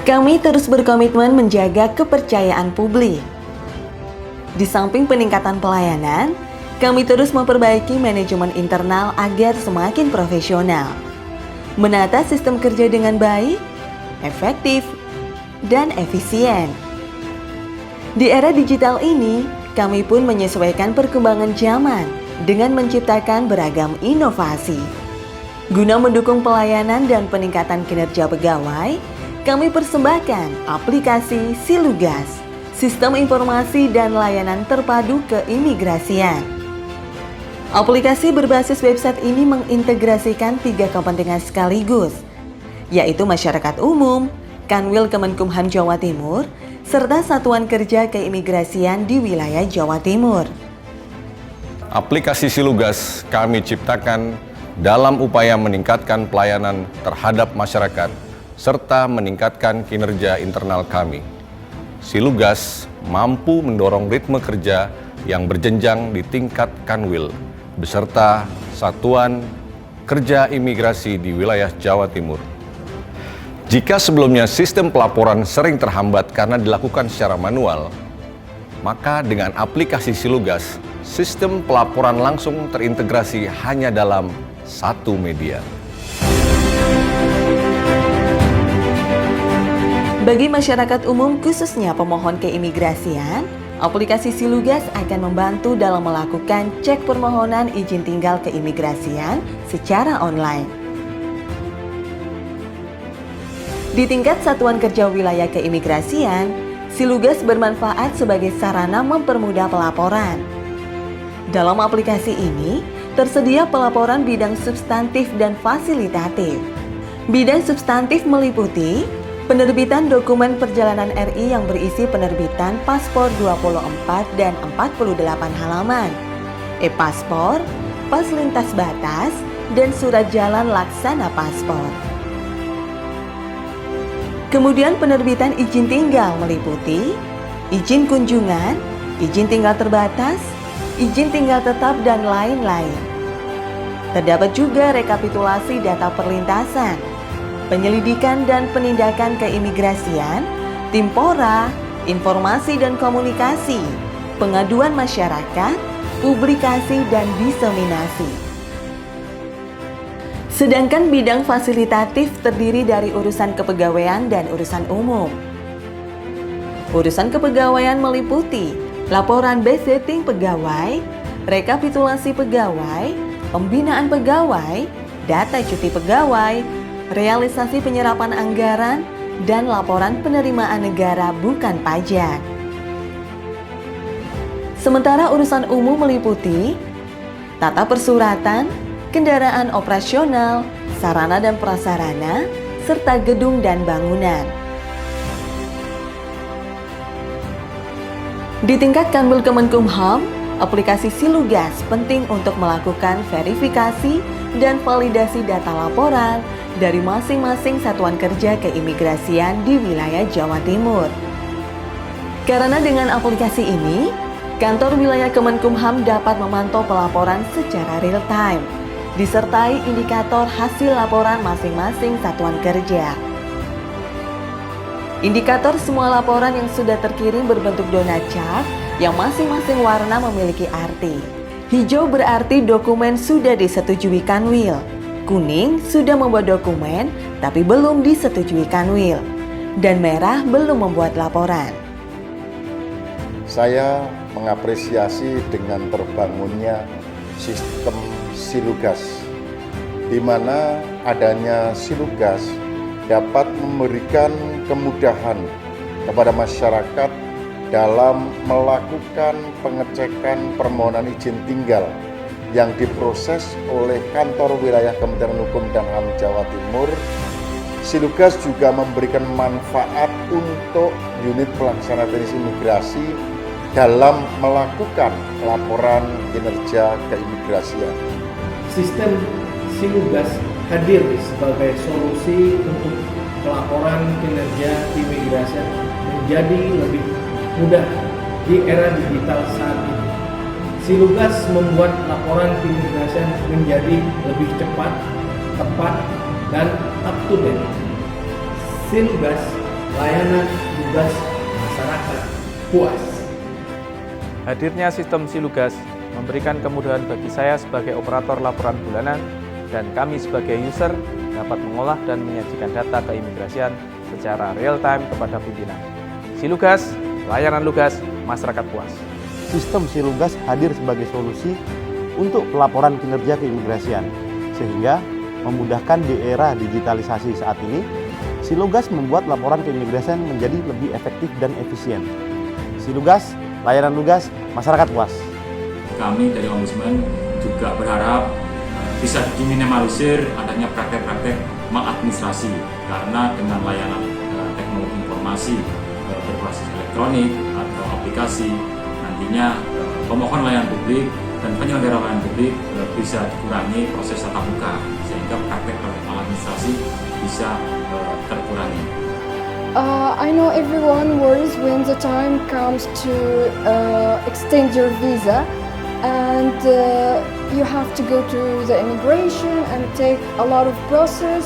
Kami terus berkomitmen menjaga kepercayaan publik. Di samping peningkatan pelayanan, kami terus memperbaiki manajemen internal agar semakin profesional, menata sistem kerja dengan baik, efektif, dan efisien. Di era digital ini, kami pun menyesuaikan perkembangan zaman dengan menciptakan beragam inovasi. Guna mendukung pelayanan dan peningkatan kinerja pegawai, kami persembahkan aplikasi Silugas, Sistem Informasi dan Layanan Terpadu Keimigrasian. Aplikasi berbasis website ini mengintegrasikan 3 kepentingan sekaligus, yaitu masyarakat umum, Kanwil Kemenkumham Jawa Timur, serta Satuan Kerja Keimigrasian di wilayah Jawa Timur. Aplikasi Silugas kami ciptakan dalam upaya meningkatkan pelayanan terhadap masyarakat serta meningkatkan kinerja internal kami. Silugas mampu mendorong ritme kerja yang berjenjang di tingkat Kanwil beserta Satuan Kerja Imigrasi di wilayah Jawa Timur. Jika sebelumnya sistem pelaporan sering terhambat karena dilakukan secara manual, maka dengan aplikasi Silugas, sistem pelaporan langsung terintegrasi hanya dalam satu media. Bagi masyarakat umum khususnya pemohon keimigrasian, aplikasi Silugas akan membantu dalam melakukan cek permohonan izin tinggal keimigrasian secara online. Di tingkat Satuan Kerja Wilayah Keimigrasian, Silugas bermanfaat sebagai sarana mempermudah pelaporan. Dalam aplikasi ini, tersedia pelaporan bidang substantif dan fasilitatif. Bidang substantif meliputi penerbitan dokumen perjalanan RI yang berisi penerbitan paspor 24 dan 48 halaman, e-paspor, pas lintas batas, dan surat jalan laksana paspor. Kemudian penerbitan izin tinggal meliputi izin kunjungan, izin tinggal terbatas, izin tinggal tetap, dan lain-lain. Terdapat juga rekapitulasi data perlintasan, penyelidikan dan penindakan keimigrasian, Timpora, informasi dan komunikasi, pengaduan masyarakat, publikasi dan diseminasi. Sedangkan bidang fasilitatif terdiri dari urusan kepegawaian dan urusan umum. Urusan kepegawaian meliputi laporan budgeting pegawai, rekapitulasi pegawai, pembinaan pegawai, data cuti pegawai, realisasi penyerapan anggaran, dan laporan penerimaan negara bukan pajak. Sementara urusan umum meliputi tata persuratan, kendaraan operasional, sarana dan prasarana, serta gedung dan bangunan. Di tingkat Kanwil Kemenkumham, aplikasi Silugas penting untuk melakukan verifikasi dan validasi data laporan dari masing-masing satuan kerja keimigrasian di wilayah Jawa Timur. Karena dengan aplikasi ini, kantor wilayah Kemenkumham dapat memantau pelaporan secara real time, disertai indikator hasil laporan masing-masing satuan kerja. Indikator semua laporan yang sudah terkirim berbentuk donut chart yang masing-masing warna memiliki arti. Hijau berarti dokumen sudah disetujui Kanwil. Kuning sudah membuat dokumen tapi belum disetujui Kanwil. Dan merah belum membuat laporan. Saya mengapresiasi dengan terbangunnya sistem Silugas, di mana adanya Silugas dapat memberikan kemudahan kepada masyarakat dalam melakukan pengecekan permohonan izin tinggal yang diproses oleh Kantor Wilayah Kementerian Hukum dan HAM Jawa Timur. Silugas juga memberikan manfaat untuk unit pelaksana teknis imigrasi dalam melakukan laporan kinerja keimigrasian. Sistem Silugas hadir sebagai solusi untuk pelaporan kinerja keimigrasian menjadi lebih mudah di era digital saat ini. Silugas membuat laporan keimigrasian menjadi lebih cepat, tepat, dan up to date. Silugas layanan tugas masyarakat puas. Hadirnya sistem Silugas memberikan kemudahan bagi saya sebagai operator laporan bulanan dan kami sebagai user dapat mengolah dan menyajikan data keimigrasian secara real-time kepada pimpinan. Silugas, layanan lugas, masyarakat puas. Sistem Silugas hadir sebagai solusi untuk pelaporan kinerja keimigrasian, sehingga memudahkan di era digitalisasi saat ini. Silugas membuat laporan keimigrasian menjadi lebih efektif dan efisien. Silugas, layanan lugas, masyarakat puas. Kami dari Ombudsman juga berharap bisa diminimalisir adanya praktek-praktek maladministrasi, karena dengan layanan teknologi informasi berbasis elektronik atau aplikasi, nantinya pemohon layanan publik dan penyelenggara layanan publik bisa dikurangi proses tatap muka, sehingga praktek-praktek maladministrasi bisa terkurangi. I know everyone worries when the time comes to extend your visa, and you have to go to the immigration and take a lot of process.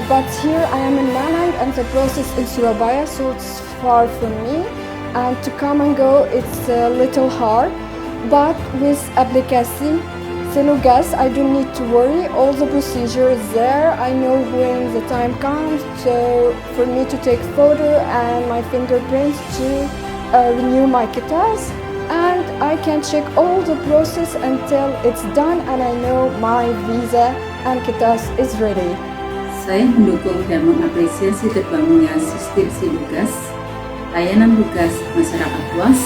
But here I am in Malang and the process in Surabaya, so it's far from me, and to come and go it's a little hard. But with application Silugas, I don't need to worry. All the procedure is there. I know when the time comes for me to take photo and my fingerprints to renew my kitas, and I can check all the process until it's done, and I know my visa and kitas is ready. Saya mendukung dan mengapresiasi terbangunnya sistem Silugas, layanan lugas masyarakat puas,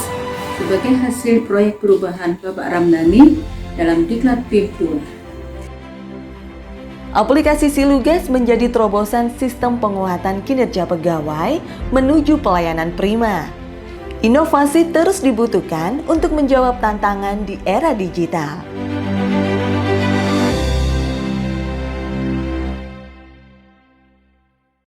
sebagai hasil proyek perubahan Bapak Ramdhani dalam Diklat PIM 2. Aplikasi Silugas menjadi terobosan sistem penguatan kinerja pegawai menuju pelayanan prima. Inovasi terus dibutuhkan untuk menjawab tantangan di era digital.